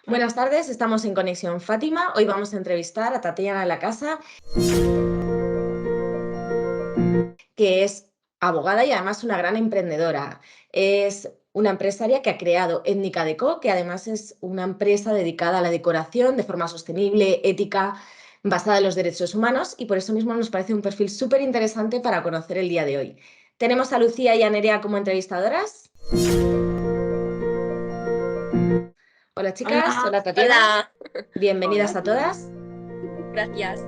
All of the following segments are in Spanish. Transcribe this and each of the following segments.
Buenas tardes, estamos en Conexión Fátima. Hoy vamos a entrevistar a Tatiana Lacasa, que es abogada y además una gran emprendedora. Es una empresaria que ha creado Étnica Deco, que además es una empresa dedicada a la decoración de forma sostenible, ética, basada en los derechos humanos, y por eso mismo nos parece un perfil súper interesante para conocer el día de hoy. Tenemos a Lucía y a Nerea como entrevistadoras. Hola chicas, Hola, hola Tatiana, hola, bienvenidas hola, a todas. gracias.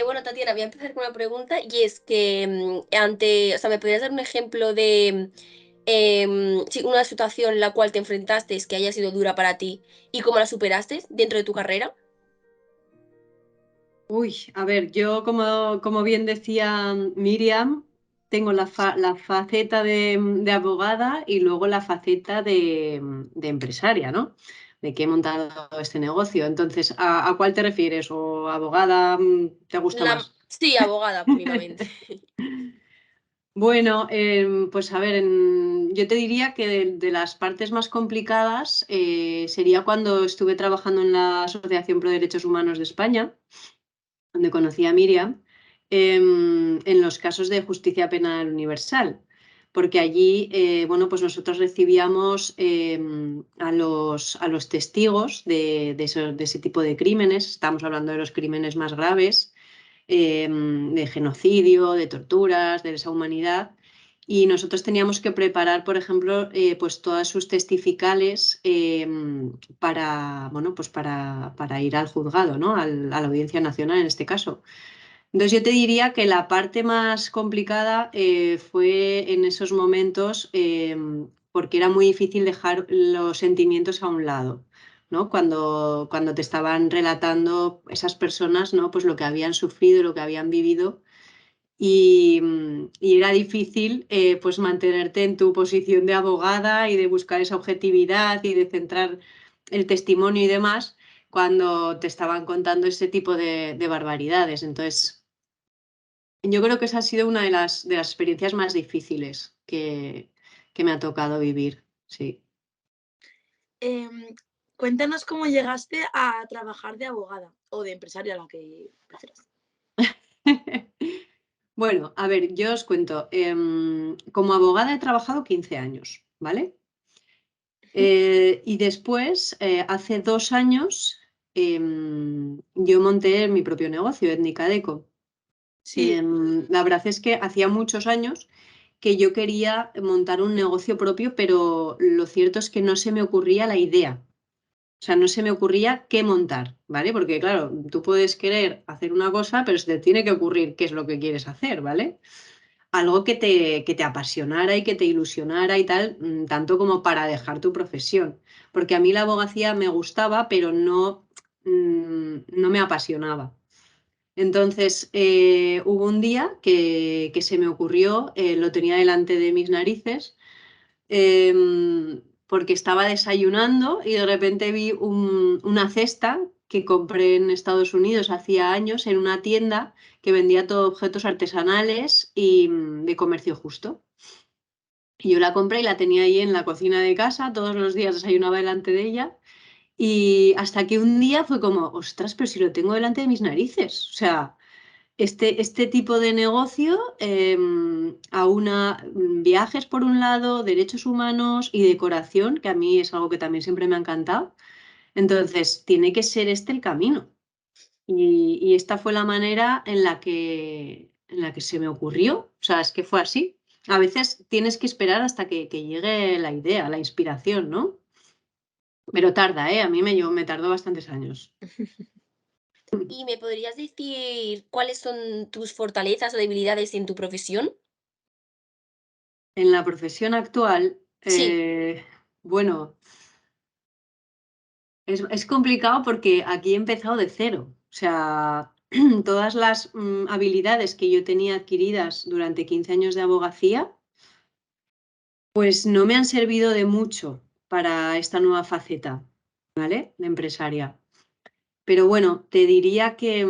Bueno, Tatiana, voy a empezar con una pregunta y es que o sea, ¿me podrías dar un ejemplo de sí, una situación en la cual te enfrentaste que haya sido dura para ti y cómo la superaste dentro de tu carrera? Uy, a ver, yo como bien decía Miriam, tengo la faceta de abogada y luego la faceta de empresaria, ¿no? De que he montado este negocio. Entonces, ¿a cuál te refieres? ¿O abogada te gusta más? Sí, abogada, únicamente. Bueno, pues a ver, yo te diría que de las partes más complicadas sería cuando estuve trabajando en la Asociación Pro Derechos Humanos de España, donde conocí a Miriam, en los casos de justicia penal universal, porque allí, bueno, pues nosotros recibíamos a los testigos de ese tipo de crímenes, estamos hablando de los crímenes más graves, de genocidio, de torturas, de lesa humanidad. Y nosotros teníamos que preparar, por ejemplo, pues todas sus testificales para, bueno, pues para ir al juzgado, ¿no? A la Audiencia Nacional en este caso. Entonces yo te diría que la parte más complicada fue en esos momentos porque era muy difícil dejar los sentimientos a un lado, ¿no? Cuando te estaban relatando esas personas, ¿no? Pues lo que habían sufrido, lo que habían vivido y era difícil pues mantenerte en tu posición de abogada y de buscar esa objetividad y de centrar el testimonio y demás cuando te estaban contando ese tipo de barbaridades. Entonces, yo creo que esa ha sido una de las experiencias más difíciles que me ha tocado vivir, sí. Em, Cuéntanos cómo llegaste a trabajar de abogada o de empresaria, la que prefieras. Bueno, a ver, yo os cuento. Como abogada he trabajado 15 años, ¿vale? Y después, hace 2 años, yo monté mi propio negocio, Étnica Deco. Sí, La verdad es que hacía muchos años que yo quería montar un negocio propio, pero lo cierto es que no se me ocurría la idea. O sea, no se me ocurría qué montar, ¿vale? Porque claro, tú puedes querer hacer una cosa, pero se te tiene que ocurrir qué es lo que quieres hacer, ¿vale? Algo que te apasionara y que te ilusionara y tal, tanto como para dejar tu profesión. Porque a mí la abogacía me gustaba, pero no me apasionaba. Entonces, hubo un día que se me ocurrió, lo tenía delante de mis narices, porque estaba desayunando y de repente vi una cesta que compré en Estados Unidos hacía años en una tienda que vendía todo objetos artesanales y de comercio justo. Y yo la compré y la tenía ahí en la cocina de casa, todos los días desayunaba delante de ella y hasta que un día fue como, ostras, pero si lo tengo delante de mis narices. O sea, este tipo de negocio aúna viajes por un lado, derechos humanos y decoración, que a mí es algo que también siempre me ha encantado. Entonces, tiene que ser este el camino. Y esta fue la manera en la que se me ocurrió. O sea, es que fue así. A veces tienes que esperar hasta que llegue la idea, la inspiración, ¿no? Pero tarda, ¿eh? A mí me tardó bastantes años. ¿Y me podrías decir cuáles son tus fortalezas o debilidades en tu profesión? En la profesión actual, Sí. bueno, es complicado porque aquí he empezado de cero. O sea, todas las habilidades que yo tenía adquiridas durante 15 años de abogacía, pues no me han servido de mucho para esta nueva faceta, ¿vale? De empresaria. Pero bueno, te diría que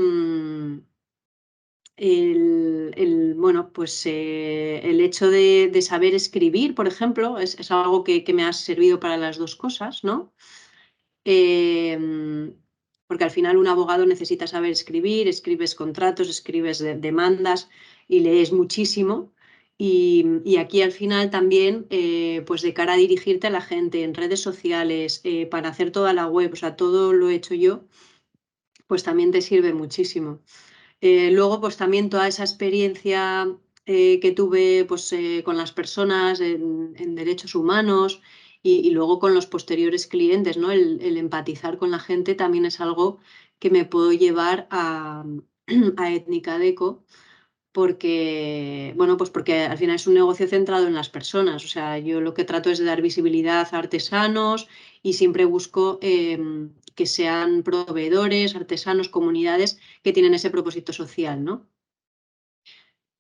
bueno, pues el hecho de saber escribir, por ejemplo, es algo que me ha servido para las dos cosas, ¿no? Porque al final un abogado necesita saber escribir, escribes contratos, escribes demandas y lees muchísimo. Y aquí al final también, pues de cara a dirigirte a la gente en redes sociales, para hacer toda la web, o sea, todo lo he hecho yo, pues también te sirve muchísimo. Luego, pues también toda esa experiencia que tuve pues, con las personas en derechos humanos y luego con los posteriores clientes, ¿no? El empatizar con la gente también es algo que me puedo llevar a Étnica Deco porque, bueno, pues porque al final es un negocio centrado en las personas. O sea, yo lo que trato es de dar visibilidad a artesanos y siempre busco que sean proveedores, artesanos, comunidades que tienen ese propósito social, ¿no?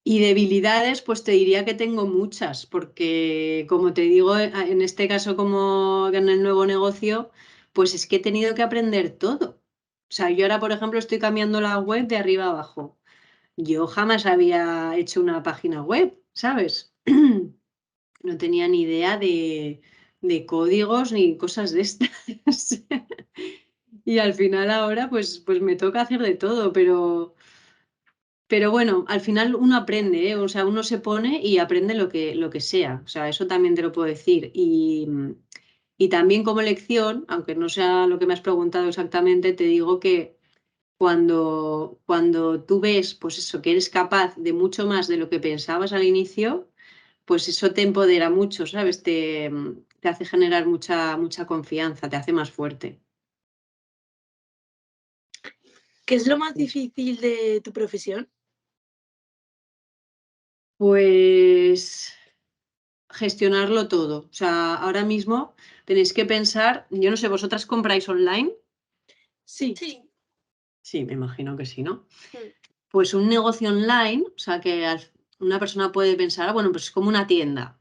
Y debilidades, pues te diría que tengo muchas, porque como te digo, en este caso como en el nuevo negocio, pues es que he tenido que aprender todo. O sea, yo ahora, por ejemplo, estoy cambiando la web de arriba a abajo. Yo jamás había hecho una página web, ¿sabes? No tenía ni idea de códigos ni cosas de estas. Y al final ahora pues me toca hacer de todo, pero bueno, al final uno aprende, ¿eh? O sea, uno se pone y aprende lo que sea. O sea, eso también te lo puedo decir. Y también como lección, aunque no sea lo que me has preguntado exactamente, te digo que cuando tú ves, pues eso, que eres capaz de mucho más de lo que pensabas al inicio, pues eso te empodera mucho, ¿sabes? Te hace generar mucha confianza, te hace más fuerte. ¿Qué es lo más difícil de tu profesión? Pues gestionarlo todo. O sea, ahora mismo tenéis que pensar, yo no sé, ¿vosotras compráis online? Sí. Sí. Sí, me imagino que sí, ¿no? Mm. Pues un negocio online, o sea, que una persona puede pensar, bueno, pues es como una tienda.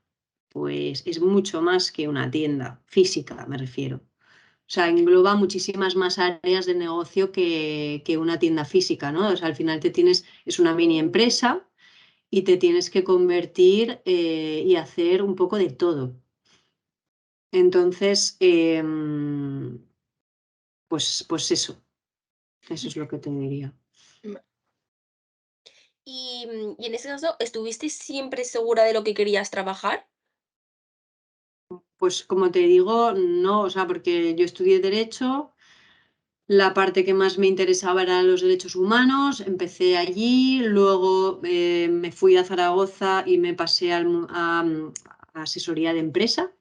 Pues es mucho más que una tienda física, me refiero. O sea, engloba muchísimas más áreas de negocio que una tienda física, ¿no? O sea, al final es una mini empresa y te tienes que convertir y hacer un poco de todo. Entonces, pues eso es lo que te diría. Y en ese caso, ¿estuviste siempre segura de lo que querías trabajar? Pues como te digo, no, o sea, porque yo estudié Derecho, la parte que más me interesaba eran los derechos humanos, empecé allí, luego me fui a Zaragoza y me pasé a asesoría de empresa.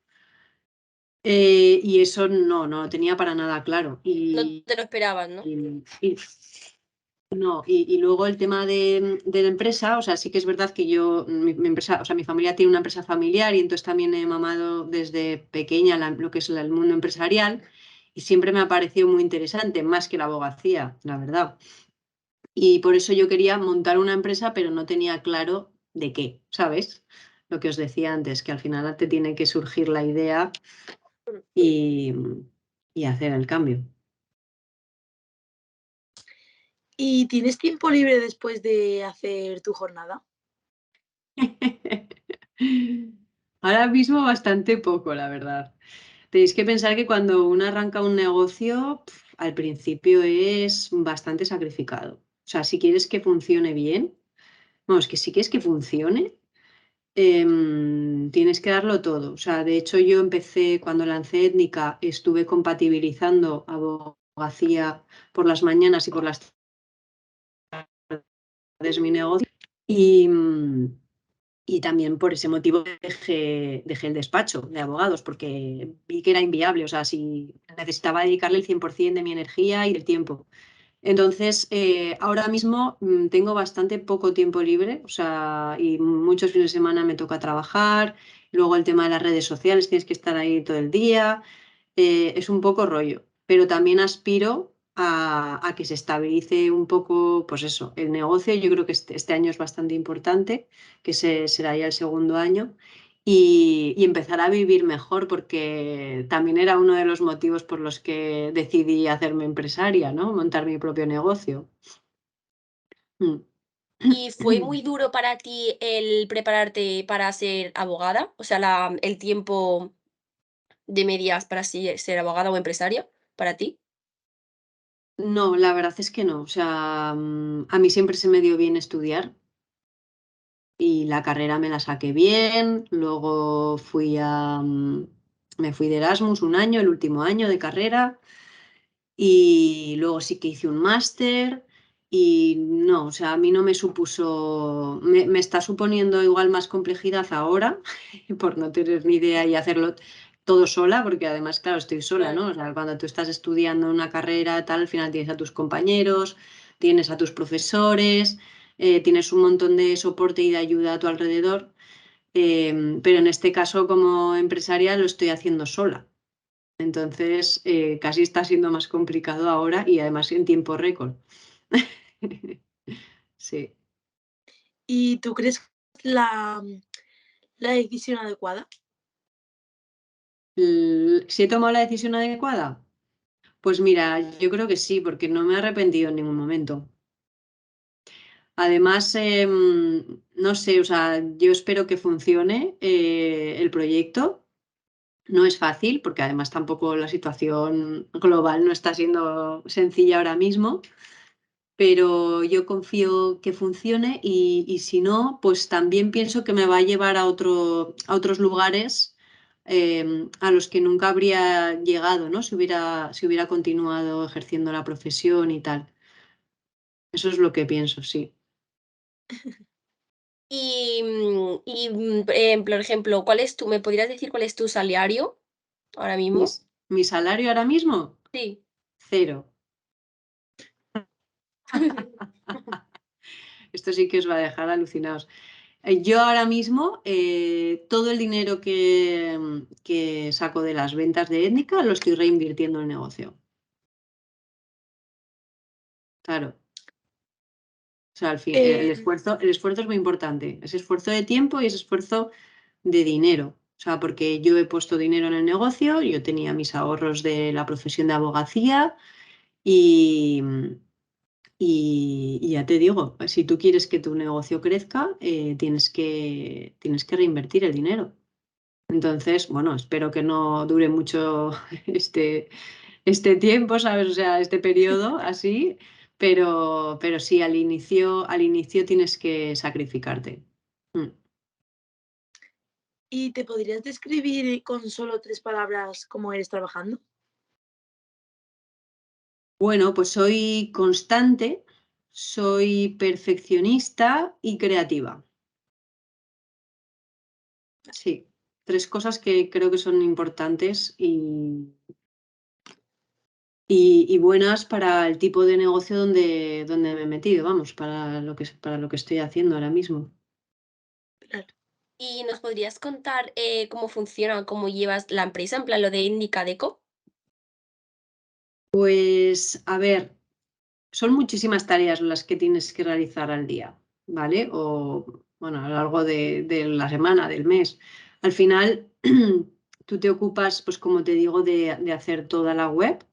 Y eso no lo tenía para nada claro. No te lo esperabas, ¿no? Y- no, y luego el tema de la empresa, o sea, sí que es verdad que mi empresa, o sea, mi familia tiene una empresa familiar y entonces también he mamado desde pequeña lo que es el mundo empresarial y siempre me ha parecido muy interesante, más que la abogacía, la verdad. Y por eso yo quería montar una empresa, pero no tenía claro de qué, ¿sabes? Lo que os decía antes, que al final te tiene que surgir la idea y, y hacer el cambio. ¿Y tienes tiempo libre después de hacer tu jornada? Ahora mismo bastante poco, la verdad. Tenéis que pensar que cuando uno arranca un negocio, al principio es bastante sacrificado. O sea, si quieres que funcione bien, vamos, que si quieres que funcione, tienes que darlo todo. O sea, de hecho yo empecé, cuando lancé Étnica, estuve compatibilizando abogacía por las mañanas y por las tardes mi negocio. Y también por ese motivo dejé el despacho de abogados, porque vi que era inviable, o sea, si necesitaba dedicarle el 100% de mi energía y del tiempo. Entonces, ahora mismo tengo bastante poco tiempo libre, o sea, y muchos fines de semana me toca trabajar, luego el tema de las redes sociales, tienes que estar ahí todo el día, es un poco rollo, pero también aspiro a que se estabilice un poco, pues eso, el negocio. Yo creo que este año es bastante importante, que será ya el segundo año, y empezar a vivir mejor, porque también era uno de los motivos por los que decidí hacerme empresaria, ¿no? Montar mi propio negocio. Mm. ¿Y fue muy duro para ti el prepararte para ser abogada? O sea, el tiempo de medias para ser abogada o empresaria, ¿para ti? No, la verdad es que no. O sea, a mí siempre se me dio bien estudiar y la carrera me la saqué bien. Luego me fui de Erasmus un año, el último año de carrera. Y luego sí que hice un máster y no, o sea, a mí no me supuso, me está suponiendo igual más complejidad ahora por no tener ni idea y hacerlo todo sola, porque además, claro, estoy sola, Claro. ¿no? O sea, cuando tú estás estudiando una carrera, tal, al final tienes a tus compañeros, tienes a tus profesores, tienes un montón de soporte y de ayuda a tu alrededor, pero en este caso como empresaria lo estoy haciendo sola. Entonces, casi está siendo más complicado ahora y además en tiempo récord. Sí. ¿Y tú crees que es la decisión adecuada? ¿Si he tomado la decisión adecuada? Pues mira, yo creo que sí, porque no me he arrepentido en ningún momento. Además, no sé, o sea, yo espero que funcione el proyecto. No es fácil, porque además tampoco la situación global no está siendo sencilla ahora mismo. Pero yo confío que funcione y si no, pues también pienso que me va a llevar a otros lugares a los que nunca habría llegado, ¿no? Si hubiera continuado ejerciendo la profesión y tal. Eso es lo que pienso, sí. Por ejemplo, ¿me podrías decir cuál es tu salario ahora mismo? Mi salario ahora mismo, Sí. 0. Esto sí que os va a dejar alucinados. Yo ahora mismo todo el dinero que saco de las ventas de Étnica lo estoy reinvirtiendo en el negocio. Claro. O sea, al fin, Eh, el esfuerzo es muy importante. Ese esfuerzo de tiempo y ese esfuerzo de dinero. O sea, porque yo he puesto dinero en el negocio, yo tenía mis ahorros de la profesión de abogacía y, y ya te digo, si tú quieres que tu negocio crezca, tienes que reinvertir el dinero. Entonces, bueno, espero que no dure mucho este, este tiempo, ¿sabes? O sea, este periodo así, pero sí, al inicio tienes que sacrificarte. Mm. ¿Y te podrías describir con solo 3 palabras cómo eres trabajando? Bueno, pues soy constante, soy perfeccionista y creativa. Sí, 3 cosas que creo que son importantes y buenas para el tipo de negocio donde me he metido, vamos, para lo que estoy haciendo ahora mismo. Claro. ¿Y nos podrías contar cómo funciona, cómo llevas la empresa, en plan lo de Indica Deco? Pues, a ver, son muchísimas tareas las que tienes que realizar al día, ¿vale? O, bueno, a lo largo de la semana, del mes. Al final, tú te ocupas, pues como te digo, de hacer toda la web,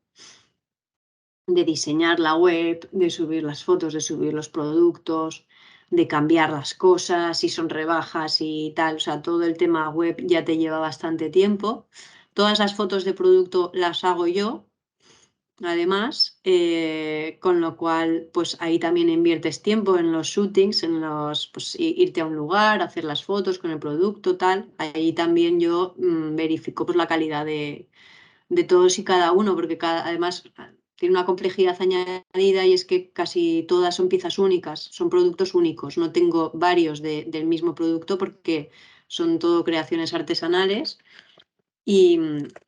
de diseñar la web, de subir las fotos, de subir los productos, de cambiar las cosas, si son rebajas y tal. O sea, todo el tema web ya te lleva bastante tiempo. Todas las fotos de producto las hago yo. Además, con lo cual, pues ahí también inviertes tiempo en los shootings, pues irte a un lugar, hacer las fotos con el producto, tal. Ahí también yo verifico pues, la calidad de todos y cada uno, porque además tiene una complejidad añadida y es que casi todas son piezas únicas, son productos únicos. No tengo varios del mismo producto porque son todo creaciones artesanales y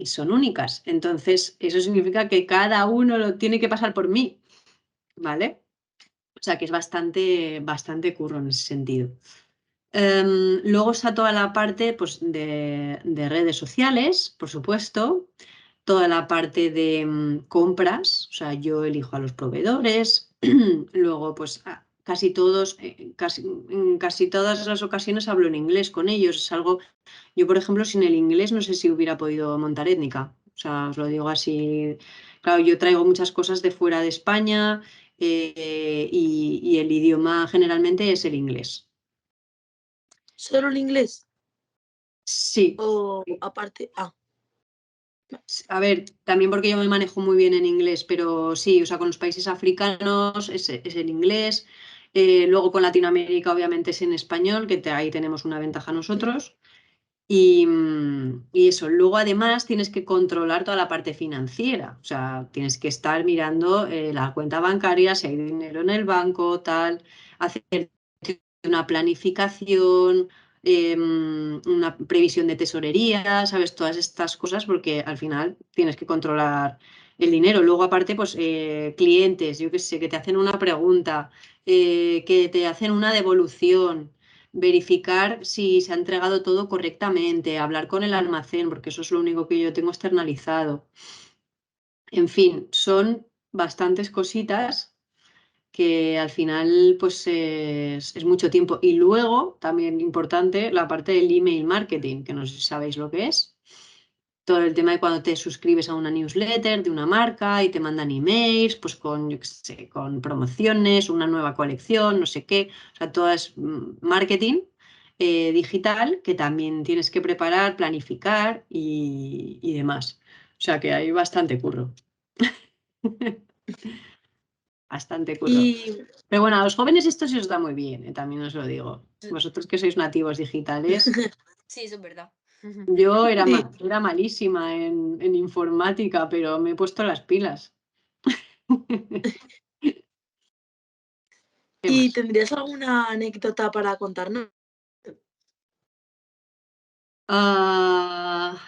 son únicas. Entonces, eso significa que cada uno lo tiene que pasar por mí, ¿vale? O sea que es bastante curro en ese sentido. Luego está toda la parte pues, de redes sociales, por supuesto, toda la parte de compras, o sea, yo elijo a los proveedores, luego pues casi todos, en casi todas las ocasiones hablo en inglés con ellos, es algo, yo por ejemplo sin el inglés no sé si hubiera podido montar Étnica, o sea, os lo digo así, claro, yo traigo muchas cosas de fuera de España, y el idioma generalmente es el inglés. ¿Solo el inglés? Sí. ¿O aparte? A ver, también porque yo me manejo muy bien en inglés, pero sí, o sea, con los países africanos es el inglés. Luego con Latinoamérica obviamente es en español, ahí tenemos una ventaja nosotros. Y eso, luego además tienes que controlar toda la parte financiera, o sea, tienes que estar mirando la cuenta bancaria, si hay dinero en el banco, tal, hacer una planificación, una previsión de tesorería, ¿sabes? Todas estas cosas porque al final tienes que controlar el dinero. Luego aparte, pues clientes, yo qué sé, que te hacen una pregunta, que te hacen una devolución, verificar si se ha entregado todo correctamente, hablar con el almacén, porque eso es lo único que yo tengo externalizado. En fin, son bastantes cositas que al final pues es mucho tiempo. Y luego, también importante, la parte del email marketing, que no sé si sabéis lo que es. Todo el tema de cuando te suscribes a una newsletter de una marca y te mandan emails, pues con, yo qué sé, con promociones, una nueva colección, no sé qué. O sea, todo es marketing digital que también tienes que preparar, planificar y demás. O sea, que hay bastante curro. Bastante curro. Y Pero bueno, a los jóvenes esto se os da muy bien, también os lo digo. Vosotros que sois nativos digitales, Sí, eso es verdad. yo era, sí. era malísima en informática, pero me he puesto las pilas. ¿Qué ¿Y más? tendrías alguna anécdota para contarnos? Ah,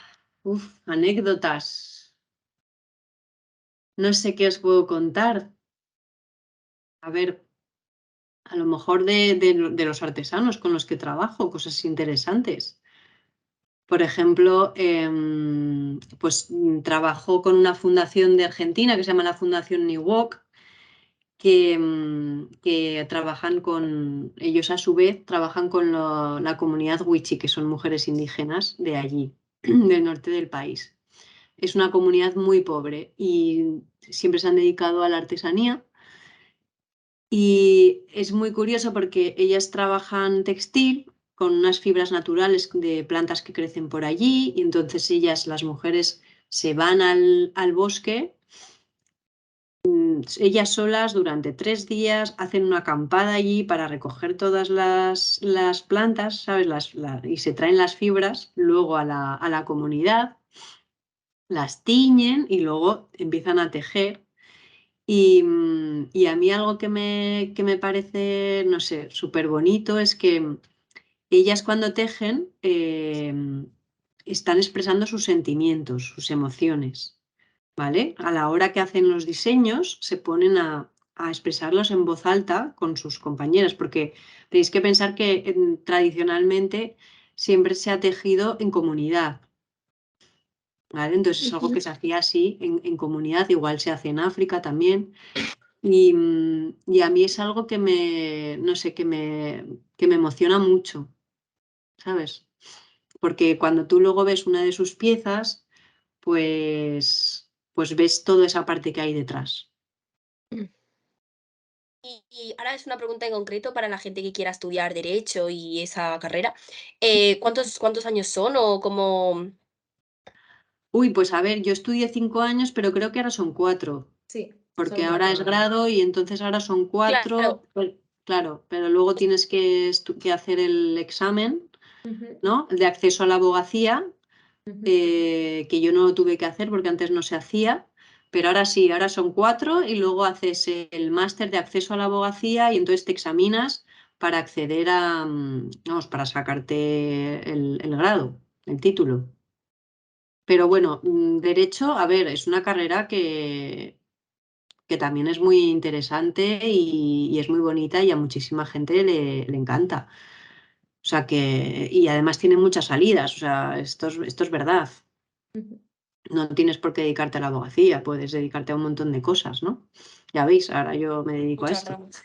anécdotas. No sé qué os puedo contar. A ver, a lo mejor de los artesanos con los que trabajo, cosas interesantes. Por ejemplo, pues trabajo con una fundación de Argentina que se llama la Fundación New Walk, que trabajan con, ellos a su vez trabajan con la comunidad Wichi, que son mujeres indígenas de allí, del norte del país. Es una comunidad muy pobre y siempre se han dedicado a la artesanía. Y es muy curioso porque ellas trabajan textil con unas fibras naturales de plantas que crecen por allí y entonces ellas, las mujeres, se van al bosque, ellas solas durante 3 días hacen una acampada allí para recoger todas las plantas, ¿sabes? Y se traen las fibras luego a la comunidad, las tiñen y luego empiezan a tejer. Y a mí algo que me parece, no sé, súper bonito es que ellas cuando tejen están expresando sus sentimientos, sus emociones, ¿vale? A la hora que hacen los diseños se ponen a expresarlos en voz alta con sus compañeras, porque tenéis que pensar que tradicionalmente siempre se ha tejido en comunidad. ¿Vale? Entonces es algo que se hacía así en comunidad, igual se hace en África también. Y a mí es algo que me, no sé, que me emociona mucho, ¿sabes? Porque cuando tú luego ves una de sus piezas, pues ves toda esa parte que hay detrás. Y ahora es una pregunta en concreto para la gente que quiera estudiar derecho y esa carrera. ¿Cuántos años son o cómo? Uy, pues a ver, yo estudié 5 años, pero creo que ahora son 4, Sí, porque son ahora 4 es ahora. grado y entonces ahora son Claro, 4, claro, pero luego tienes que hacer el examen, Ujú, ¿no? El de acceso a la abogacía, ujú. que yo no lo tuve que hacer porque antes no se hacía, pero ahora sí, ahora son 4 y luego haces el máster de acceso a la abogacía y entonces te examinas para acceder a, vamos, para sacarte el grado, el título. Pero bueno, derecho, a ver, es una carrera que también es muy interesante y es muy bonita y a muchísima gente le encanta. O sea que, y además tiene muchas salidas, o sea, esto es verdad. Ujú. No tienes por qué dedicarte a la abogacía, puedes dedicarte a un montón de cosas, ¿no? Ya veis, ahora yo me dedico a muchas esto. ramas.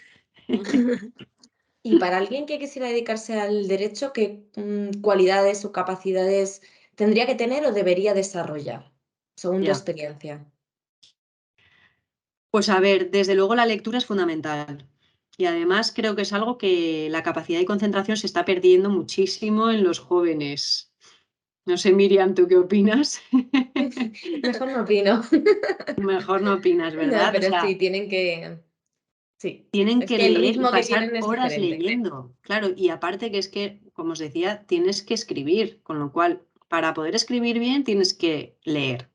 Y para alguien que quisiera dedicarse al derecho, ¿qué cualidades o capacidades tendría que tener o debería desarrollar, según tu Ya. experiencia? Pues a ver, desde luego la lectura es fundamental. Y además creo que es algo que la capacidad de concentración se está perdiendo muchísimo en los jóvenes. No sé, Miriam, ¿tú qué opinas? Mejor no opino. Mejor no opinas, No, ¿verdad? O pero sí, sea, tienen que... Sí, tienen es que que el leer y ritmo que pasar tienen es horas diferente. leyendo. Claro, y aparte que es que, como os decía, tienes que escribir, con lo cual, para poder escribir bien, tienes que leer.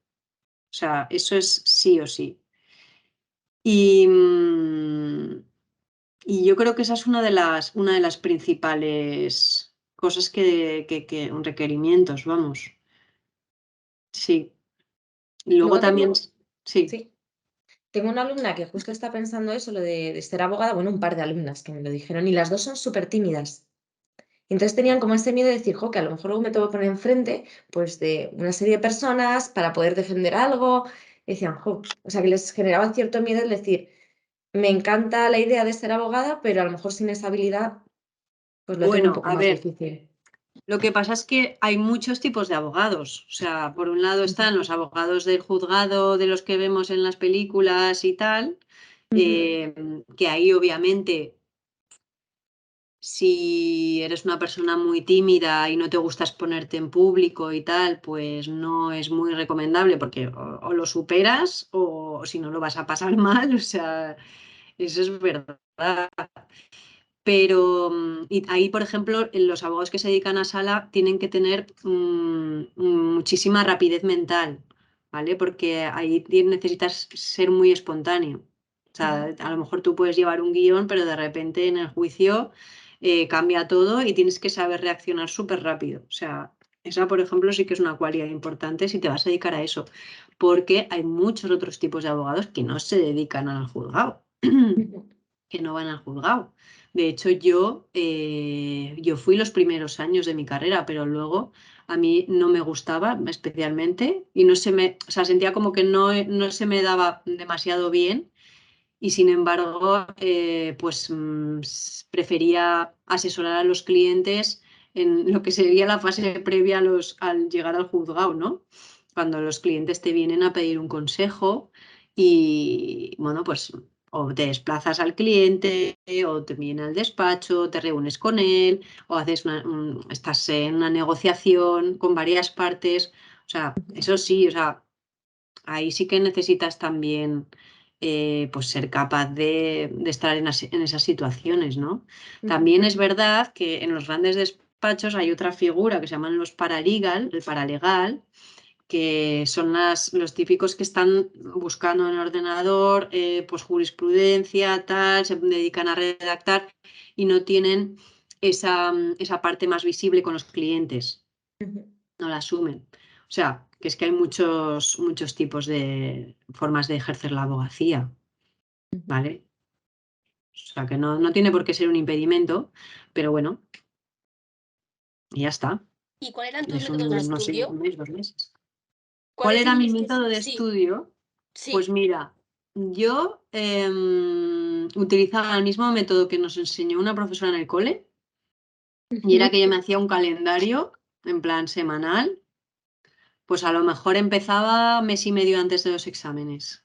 O sea, eso es sí o sí. Y, y yo creo que esa es una de las principales cosas requerimientos, vamos. Sí. Y luego Luego también, tengo, sí. sí, tengo una alumna que justo está pensando eso, lo de ser abogada, bueno, un par de alumnas que me lo dijeron, y las dos son súper tímidas. Y entonces tenían como ese miedo de decir, jo, que a lo mejor luego me tengo que poner enfrente, pues, de una serie de personas para poder defender algo. Y decían, jo, o sea, que les generaba cierto miedo el decir, me encanta la idea de ser abogada, pero a lo mejor sin esa habilidad, pues lo tengo un Bueno, poco a más ver, difícil. lo que pasa es que hay muchos tipos de abogados. O sea, por un lado están los abogados del juzgado, de los que vemos en las películas y tal, Ujú. que ahí obviamente si eres una persona muy tímida y no te gusta exponerte en público y tal, pues no es muy recomendable porque o lo superas o si no lo vas a pasar mal. O sea, eso es verdad. Pero y ahí, por ejemplo, los abogados que se dedican a sala tienen que tener muchísima rapidez mental, ¿vale? Porque ahí necesitas ser muy espontáneo. O sea, a lo mejor tú puedes llevar un guión, pero de repente en el juicio cambia todo y tienes que saber reaccionar súper rápido. O sea, esa, por ejemplo, sí que es una cualidad importante si te vas a dedicar a eso, porque hay muchos otros tipos de abogados que no se dedican al juzgado. Ujú. Que no van al juzgado. De hecho, yo fui los primeros años de mi carrera, pero luego a mí no me gustaba especialmente y no se me, o sea, sentía como que no se me daba demasiado bien y sin embargo, pues prefería asesorar a los clientes en lo que sería la fase previa al llegar al juzgado, ¿no? Cuando los clientes te vienen a pedir un consejo y, bueno, pues o te desplazas al cliente o te viene al despacho, te reúnes con él o estás en una negociación con varias partes. O sea, eso sí, o sea, ahí sí que necesitas también pues ser capaz de estar en esas situaciones, ¿no? Ujú. También es verdad que en los grandes despachos hay otra figura que se llaman los paralegal, el paralegal, que son los típicos que están buscando en el ordenador pues jurisprudencia, tal, se dedican a redactar y no tienen esa parte más visible con los clientes, Ujú. no la asumen. O sea, que es que hay muchos tipos de formas de ejercer la abogacía, Ujú. ¿vale? O sea, que no tiene por qué ser un impedimento, pero bueno, y ya está. ¿Y cuáles eran tus Es métodos de no sé, estudio? un mes, 2 meses. ¿Cuál ¿Cuáles era mi dirías que método de sí, estudio? Pues sí. mira, yo utilizaba el mismo método que nos enseñó una profesora en el cole, y era Ujú. que yo me hacía un calendario en plan semanal, pues a lo mejor empezaba mes y medio antes de los exámenes.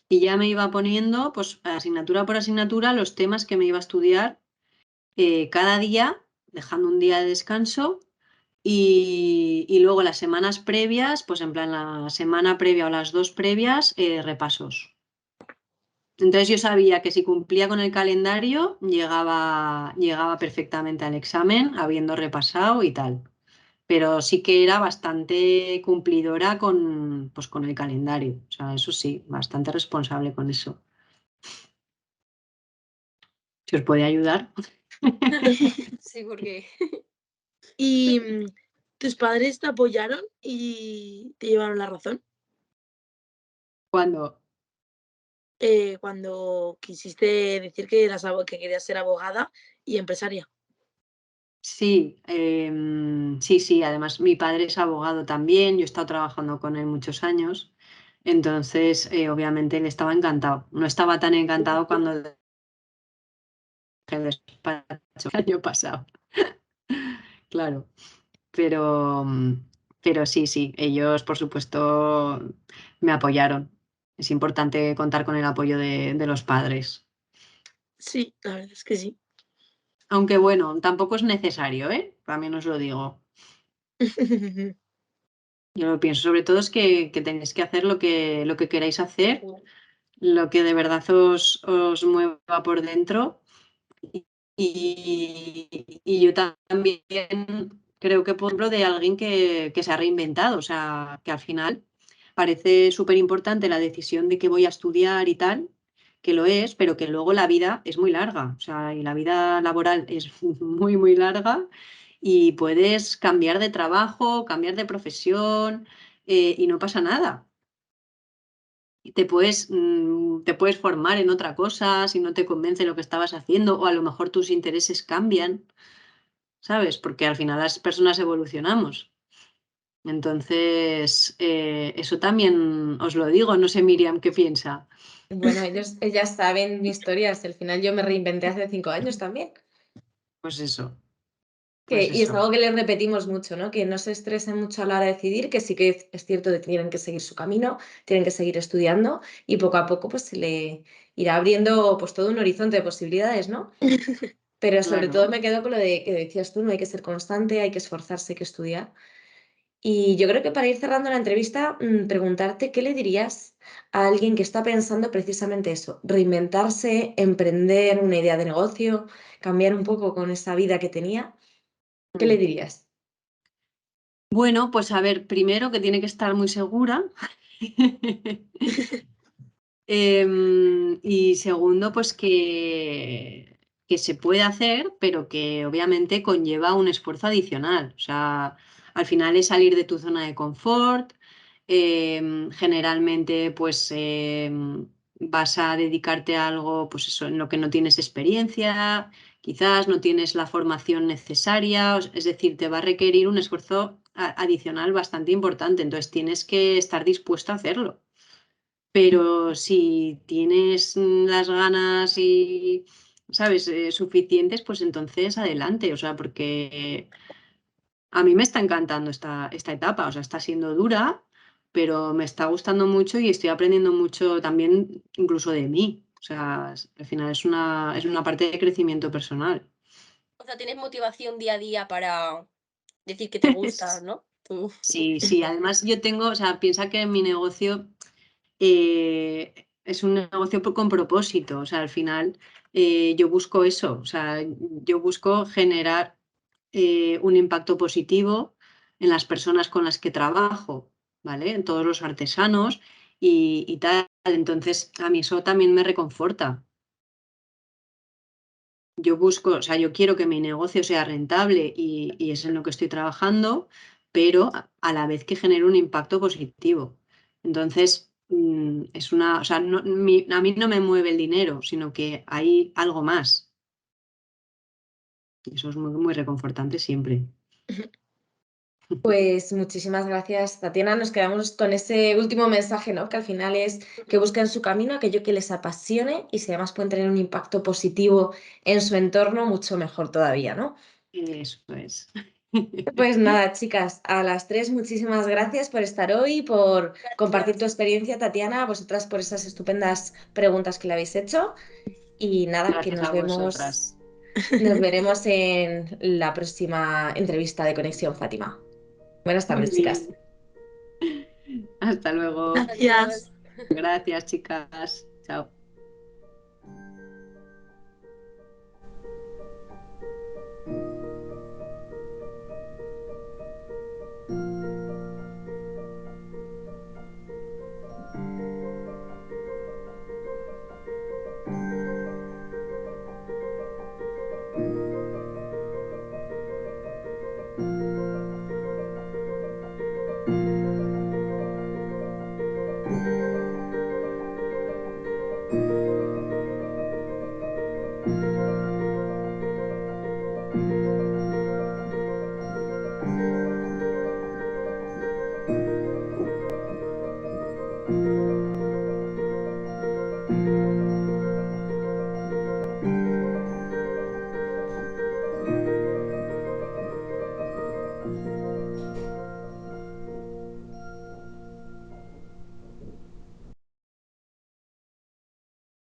Y ya me iba poniendo, pues asignatura por asignatura, los temas que me iba a estudiar cada día, dejando un día de descanso. Y luego las semanas previas, pues en plan la semana previa o las 2 previas, repasos. Entonces yo sabía que si cumplía con el calendario, llegaba perfectamente al examen, habiendo repasado y tal. Pero sí que era bastante cumplidora pues, con el calendario. O sea, eso sí, bastante responsable con eso. Si os puede ayudar. Sí, porque ¿Y tus padres te apoyaron y te llevaron la razón Cuando cuando quisiste decir que que querías ser abogada y empresaria? sí, sí, además mi padre es abogado también, yo he estado trabajando con él muchos años, entonces obviamente él estaba encantado. No estaba tan encantado cuando dejé el despacho el año pasado, claro, pero, pero sí, ellos por supuesto me apoyaron. es importante contar con el apoyo de los padres. Sí, la verdad es que sí. Aunque bueno, tampoco es necesario, ¿eh? También os lo digo. Yo lo pienso, sobre todo es que tenéis que hacer lo que queráis hacer, lo que de verdad os mueva por dentro. Y yo también creo que, por ejemplo, de alguien que se ha reinventado, o sea, que al final parece súper importante la decisión de que voy a estudiar y tal, que lo es, pero que luego la vida es muy larga, o sea, y la vida laboral es muy, muy larga y puedes cambiar de trabajo, cambiar de profesión, y no pasa nada. Y te puedes formar en otra cosa si no te convence lo que estabas haciendo, o a lo mejor tus intereses cambian, ¿sabes? Porque al final las personas evolucionamos. Entonces, eso también os lo digo, no sé Miriam qué piensa. Bueno, ellas saben mi historia, hasta el final yo me reinventé hace 5 años también. Pues eso, Y es eso. algo que les repetimos mucho, ¿no? Que no se estresen mucho a la hora de decidir, que sí que es cierto que tienen que seguir su camino, tienen que seguir estudiando y poco a poco pues se le irá abriendo pues todo un horizonte de posibilidades, ¿no? Pero sobre todo Claro. me quedo con lo de que decías tú, no hay que ser constante, hay que esforzarse, hay que estudiar. Y yo creo que para ir cerrando la entrevista, preguntarte qué le dirías a alguien que está pensando precisamente eso, reinventarse, emprender una idea de negocio, cambiar un poco con esa vida que tenía. ¿Qué le Mm. dirías? Bueno, pues a ver, primero que tiene que estar muy segura. Y segundo, pues que se puede hacer, pero que obviamente conlleva un esfuerzo adicional. O sea, al final es salir de tu zona de confort. Generalmente, pues vas a dedicarte a algo, pues eso, en lo que no tienes experiencia, quizás no tienes la formación necesaria, es decir, te va a requerir un esfuerzo adicional bastante importante. Entonces tienes que estar dispuesto a hacerlo. Pero si tienes las ganas y, ¿sabes?, suficientes, pues entonces adelante. O sea, porque a mí me está encantando esta etapa. O sea, está siendo dura, pero me está gustando mucho y estoy aprendiendo mucho también, incluso de mí. O sea, al final es una parte de crecimiento personal. O sea, tienes motivación día a día para decir que te gusta, ¿no? Tú. Sí, sí, además yo tengo, o sea, piensa que mi negocio es un negocio con propósito. O sea, al final yo busco eso. O sea, yo busco generar un impacto positivo en las personas con las que trabajo, ¿vale? En todos los artesanos y tal. Entonces, a mí eso también me reconforta. Yo busco, o sea, yo quiero que mi negocio sea rentable y es en lo que estoy trabajando, pero a la vez que genere un impacto positivo. Entonces, es una, o sea, a mí no me mueve el dinero, sino que hay algo más. Y eso es muy, muy reconfortante siempre. Pues muchísimas gracias, Tatiana. Nos quedamos con ese último mensaje, ¿no? Que al final es que busquen su camino, aquello que les apasione y si además pueden tener un impacto positivo en su entorno, mucho mejor todavía, ¿no? Eso es. Pues nada, chicas, a las tres, muchísimas gracias por estar hoy, por compartir tu Gracias. experiencia, Tatiana, a vosotras por esas estupendas preguntas que le habéis hecho. Y nada, que Gracias a vosotras. nos veremos en la próxima entrevista de Conexión Fátima. Buenas Muy tardes, chicas. bien. Hasta luego. Gracias. Adiós. Gracias, chicas. Chao.